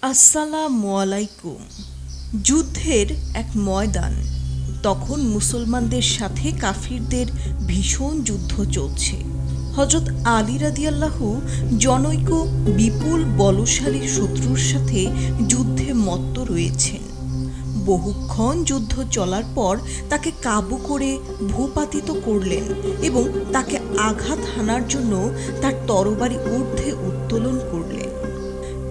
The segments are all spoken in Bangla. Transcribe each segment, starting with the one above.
আসসালামু আলাইকুম। যুদ্ধের এক ময়দান। তখন মুসলমানদের সাথে কাফিরদের ভীষণ যুদ্ধ চলছে। হযরত আলী রাদিয়াল্লাহু জনৈক বিপুল বলশালী শত্রুর সাথে যুদ্ধে মত্ত রয়েছেন। বহুক্ষণ যুদ্ধ চলার পর তাকে কাবু করে ভূপাতিত করলেন এবং তাকে আঘাত হানার জন্য তার তরবারি ঊর্ধ্বে উত্তোলন করলেন।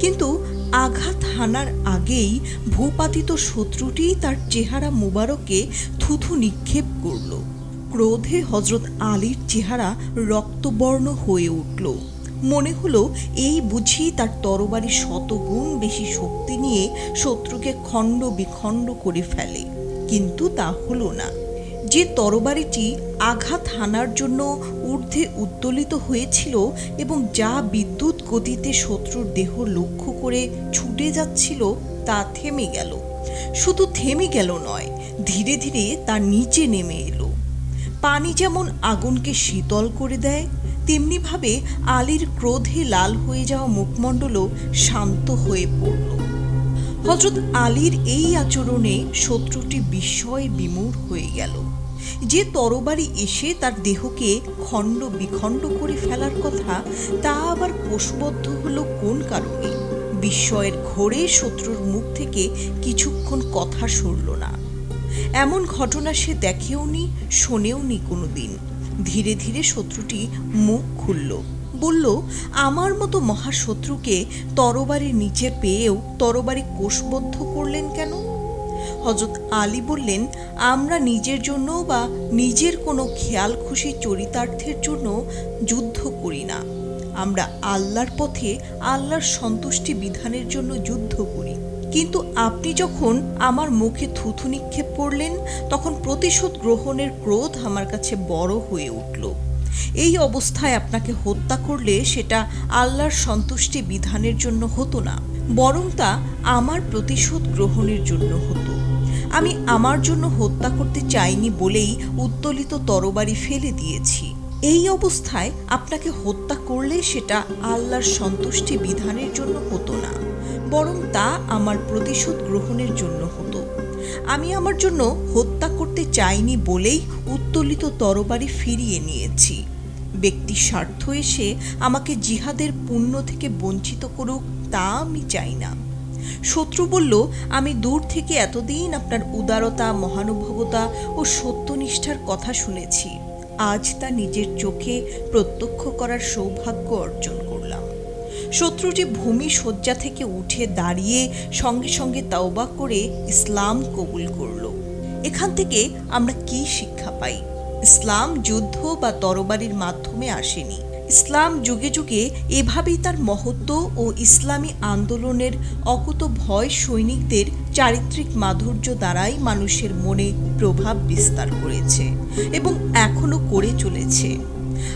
কিন্তু আঘাত হানার আগেই ভূপাতিত শত্রুটি তার চেহারা মুবারকে থুথু নিক্ষেপ করল। ক্রোধে হযরত আলীর চেহারা রক্তবর্ণ হয়ে উঠল। মনে হলো এই বুঝি তার তরবারি শতগুণ বেশি শক্তি নিয়ে শত্রুকে খণ্ড বিখণ্ড করে ফেলে। কিন্তু তা হলো না। যে তরবারিটি আঘাত হানার জন্য ঊর্ধ্বে উত্তোলিত হয়েছিল এবং যা বিদ্যুৎ গতিতে শত্রুর দেহ লক্ষ্য করে ছুটে যাচ্ছিল তা থেমে গেল। শুধু থেমে গেল নয়, ধীরে ধীরে তার নিচে নেমে এলো। পানি যেমন আগুনকে শীতল করে দেয়, তেমনিভাবে আলীর ক্রোধে লাল হয়ে যাওয়া মুখমণ্ডলও শান্ত হয়ে পড়ল। হযরত আলীর এই আচরণে শত্রুটি বিস্ময়ে বিমূঢ় হয়ে গেল। যে তরবারি এসে তার দেহকে খণ্ড বিখণ্ড করে ফেলার কথা, তা আবার কোষবদ্ধ হলো কোন কারণে? বিস্ময়ের ঘোরে শত্রুর মুখ থেকে কিছুক্ষণ কথা সরল না। এমন ঘটনা সে দেখেওনি, শোনেওনি কোনোদিন। ধীরে ধীরে শত্রুটি মুখ খুলল, বলল, আমার মতো মহাশত্রুকে তরবারির নিচে পেয়েও তরবারি কোষবদ্ধ করলেন কেন? হযরত আলী বললেন, আমরা নিজের জন্য বা নিজের কোনো খেয়াল খুশি চরিতার্থের জন্য যুদ্ধ করি না। আমরা আল্লাহর পথে আল্লাহর সন্তুষ্টি বিধানের জন্য যুদ্ধ করি। কিন্তু আপনি যখন আমার মুখে থুথু নিক্ষেপ করলেন, তখন প্রতিশোধ গ্রহণের ক্রোধ আমার কাছে বড় হয়ে উঠল। এই অবস্থায় আপনাকে হত্যা করলে সেটা আল্লাহর সন্তুষ্টি বিধানের জন্য হতো না, বরং তা আমার প্রতিশোধ গ্রহণের জন্য হতো। আমি আমার জন্য হত্যা করতে চাইনি বলেই উত্তোলিত তরবারি ফেলে দিয়েছি। এই অবস্থায় আপনাকে হত্যা করলে সেটা আল্লাহর সন্তুষ্টি বিধানের জন্য হতো না, বরং তা আমার প্রতিশোধ গ্রহণের জন্য হতো। আমি আমার জন্য হত্যা করতে চাইনি বলেই উত্তোলিত তরবারি ফিরিয়ে নিয়েছি। ব্যক্তি স্বার্থ এসে আমাকে জিহাদের পুণ্য থেকে বঞ্চিত করুক, তা আমি চাই না। শত্রু বলল, আমি দূর থেকে এতদিন আপনার উদারতা, মহানুভবতা ও সত্যনিষ্ঠার কথা শুনেছি। আজ তা নিজের চোখে প্রত্যক্ষ করার সৌভাগ্য অর্জন করলাম। শত্রুটি ভূমি শয্যা থেকে উঠে দাঁড়িয়ে সঙ্গে সঙ্গে তাওবা করে ইসলাম কবুল করল। এখান থেকে আমরা কি শিক্ষা পাই? ইসলাম যুদ্ধ বা তরবারির মাধ্যমে আসেনি। ইসলাম যুগে যুগে এভাবেই তার মহত্ব ও ইসলামী আন্দোলনের অকুতভয় সৈনিকদের চারিত্রিক মাধুর্য দ্বারাই মানুষের মনে প্রভাব বিস্তার করেছে এবং এখনো করে চলেছে।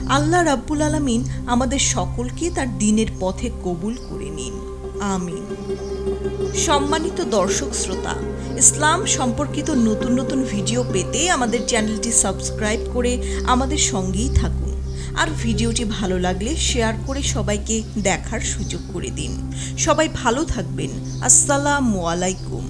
আল্লাহ রাব্বুল আলামিন আমাদের সকলকে তার দ্বীনের পথে কবুল করে নিন, আমিন। সম্মানিত দর্শক শ্রোতা, ইসলাম সম্পর্কিত নতুন নতুন ভিডিও পেতে আমাদের চ্যানেলটি সাবস্ক্রাইব করে আমাদের সঙ্গেই থাকুন। আর ভিডিওটি ভালো লাগলে শেয়ার করে সবাইকে দেখার সুযোগ করে দিন। সবাই ভালো থাকবেন। আসসালামু আলাইকুম।